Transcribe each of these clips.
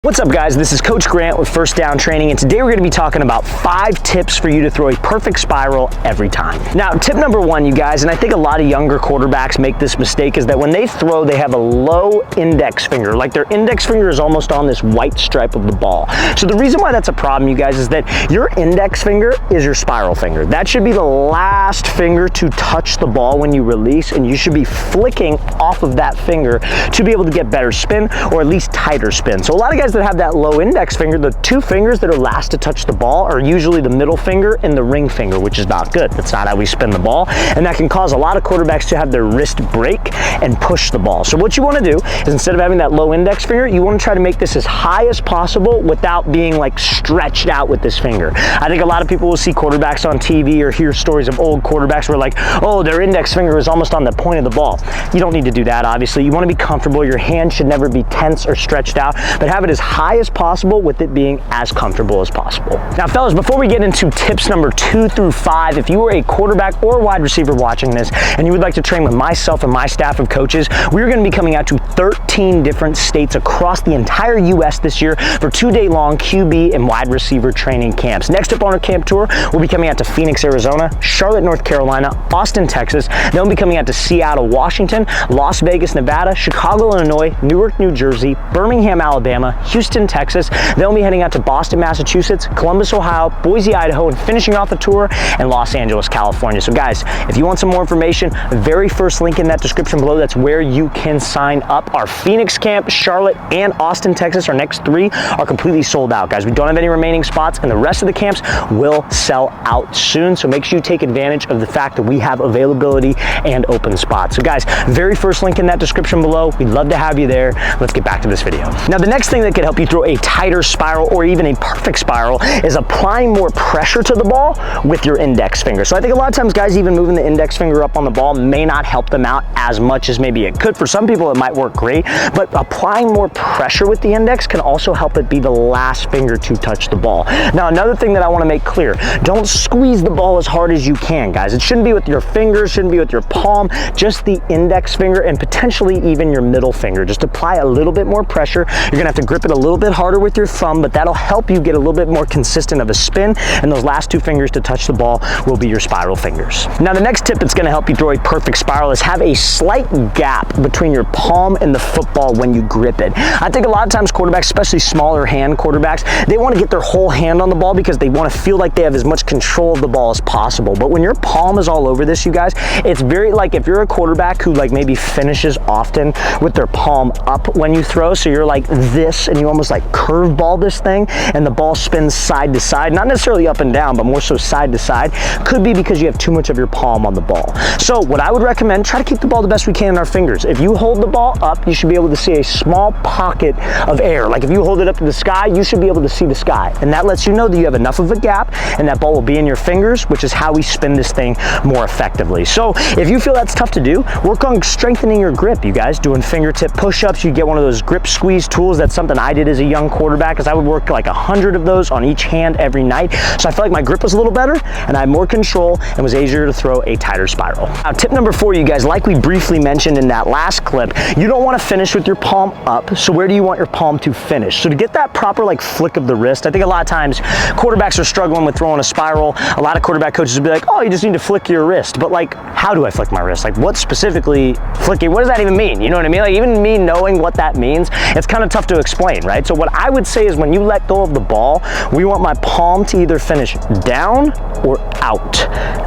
What's up guys, this is Coach Grant with First Down Training, and today we're going to be talking about 5 tips for you to throw a perfect spiral every time. Now, tip number 1, you guys, and I think a lot of younger quarterbacks make this mistake, is that when they throw, they have a low index finger. Like their index finger is almost on this white stripe of the ball. So the reason why that's a problem, you guys, is that your index finger is your spiral finger. That should be the last finger to touch the ball when you release, and you should be flicking off of that finger to be able to get better spin, or at least tighter spin. So a lot of guys that have that low index finger, the 2 fingers that are last to touch the ball are usually the middle finger and the ring finger, which is not good. That's not how we spin the ball, and that can cause a lot of quarterbacks to have their wrist break and push the ball. So what you want to do is, instead of having that low index finger, you want to try to make this as high as possible without being like stretched out with this finger. I think a lot of people will see quarterbacks on TV or hear stories of old quarterbacks where like, oh, their index finger is almost on the point of the ball. You don't need to do that, obviously. You want to be comfortable. Your hand should never be tense or stretched out, but have it as high as possible with it being as comfortable as possible. Now fellas, before we get into tips number 2 through 5, if you are a quarterback or wide receiver watching this and you would like to train with myself and my staff of coaches, we're going to be coming out to 13 different states across the entire US this year for 2-day long QB and wide receiver training camps. Next up on our camp tour, we'll be coming out to Phoenix, Arizona, Charlotte, North Carolina, Austin, Texas. Then we'll be coming out to Seattle, Washington, Las Vegas, Nevada, Chicago, Illinois, Newark, New Jersey, Birmingham, Alabama, Houston, Texas. Then we'll be heading out to Boston, Massachusetts, Columbus, Ohio, Boise, Idaho, and finishing off the tour in Los Angeles, California. So guys, if you want some more information, very first link in that description below, that's where you can sign up. Our Phoenix camp, Charlotte, and Austin, Texas, our next 3 are completely sold out, guys. We don't have any remaining spots, and the rest of the camps will sell out soon. So make sure you take advantage of the fact that we have availability and open spots. So guys, very first link in that description below. We'd love to have you there. Let's get back to this video. Now, the next thing that could help you throw a tighter spiral or even a perfect spiral is applying more pressure to the ball with your index finger. So I think a lot of times guys, even moving the index finger up on the ball may not help them out as much as maybe it could. For some people it might work great, but applying more pressure with the index can also help it be the last finger to touch the ball. Now, another thing that I want to make clear, don't squeeze the ball as hard as you can, guys. It shouldn't be with your fingers, shouldn't be with your palm, just the index finger and potentially even your middle finger. Just apply a little bit more pressure. You're gonna have to grip it a little bit harder with your thumb, but that'll help you get a little bit more consistent of a spin, and those last 2 fingers to touch the ball will be your spiral fingers. Now, the next tip that's gonna help you throw a perfect spiral is have a slight gap between your palm and the football when you grip it. I think a lot of times quarterbacks, especially smaller hand quarterbacks, they want to get their whole hand on the ball because they want to feel like they have as much control of the ball as possible. But when your palm is all over this, you guys, it's very, like, if you're a quarterback who like maybe finishes often with their palm up when you throw, so you're like this and you almost like curve ball this thing and the ball spins side to side, not necessarily up and down, but more so side to side, could be because you have too much of your palm on the ball. So what I would recommend, try to keep the ball the best we can in our fingers. If you hold the ball up, you should be able to see a small pocket of air. Like if you hold it up to the sky, you should be able to see the sky. And that lets you know that you have enough of a gap and that ball will be in your fingers, which is how we spin this thing more effectively. So if you feel that's tough to do, work on strengthening your grip, you guys. Doing fingertip push-ups, you get one of those grip squeeze tools. That's something I did as a young quarterback, because I would work like 100 of those on each hand every night. So I felt like my grip was a little better and I had more control and was easier to throw a tighter spiral. Now, tip number 4, you guys, like we briefly mentioned in that last clip, you don't want to finish with your palm up. So where do you want your palm to finish? So to get that proper like flick of the wrist, I think a lot of times quarterbacks are struggling with throwing a spiral. A lot of quarterback coaches will be like, oh, you just need to flick your wrist. But like, how do I flick my wrist? Like, what specifically flicking? What does that even mean? You know what I mean? Like, even me knowing what that means, it's kind of tough to explain, right? So what I would say is, when you let go of the ball, we want my palm to either finish down or out.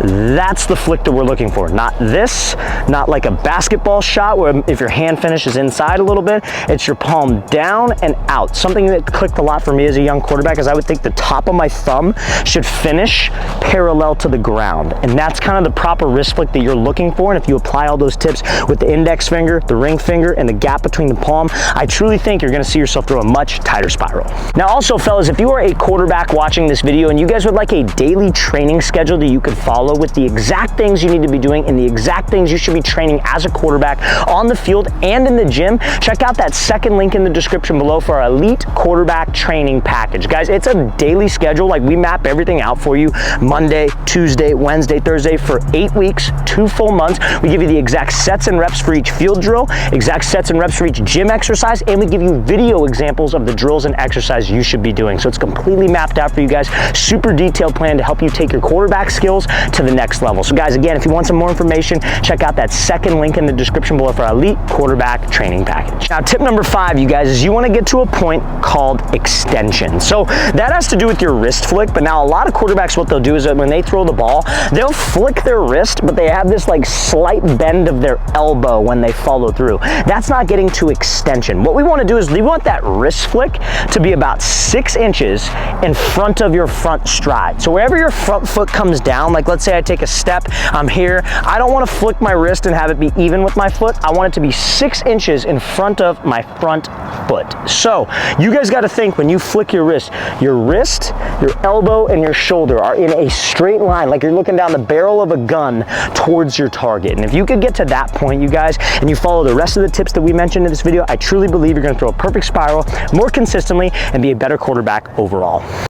That's the flick that we're looking for. Not this, not like a basketball shot where if your hand finishes inside a little bit, it's your palm down and out. Something that clicked a lot for me as a young quarterback is I would think the top of my thumb should finish parallel to the ground. And that's kind of the proper wrist flick that you're looking for. And if you apply all those tips with the index finger, the ring finger, and the gap between the palm, I truly think you're gonna see yourself throw a much tighter spiral. Now also, fellas, if you are a quarterback watching this video and you guys would like a daily training schedule that you could follow with the exact things you need to be doing and the exact things you should be training as a quarterback on the field and in the gym, check out that second link in the description below for our Elite Quarterback Training Package. Guys, it's a daily schedule. Like, we map everything out for you Monday, Tuesday, Wednesday, Thursday for 8 weeks, 2 full months. We give you the exact sets and reps for each field drill, exact sets and reps for each gym exercise, and we give you video examples examples of the drills and exercise you should be doing. So it's completely mapped out for you guys. Super detailed plan to help you take your quarterback skills to the next level. So guys, again, if you want some more information, check out that second link in the description below for our elite quarterback training package. Now, tip number 5, you guys, is you want to get to a point called extension. So that has to do with your wrist flick, but now a lot of quarterbacks, what they'll do is that when they throw the ball, they'll flick their wrist, but they have this like slight bend of their elbow when they follow through. That's not getting to extension. What we want to do is we want that wrist flick to be about 6 inches in front of your front stride. So wherever your front foot comes down, like let's say I take a step, I'm here, I don't want to flick my wrist and have it be even with my foot. I want it to be 6 inches in front of my front foot. So you guys got to think when you flick your wrist, your elbow, and your shoulder are in a straight line, like you're looking down the barrel of a gun towards your target. And if you could get to that point, you guys, and you follow the rest of the tips that we mentioned in this video, I truly believe you're going to throw a perfect spiral more consistently and be a better quarterback overall.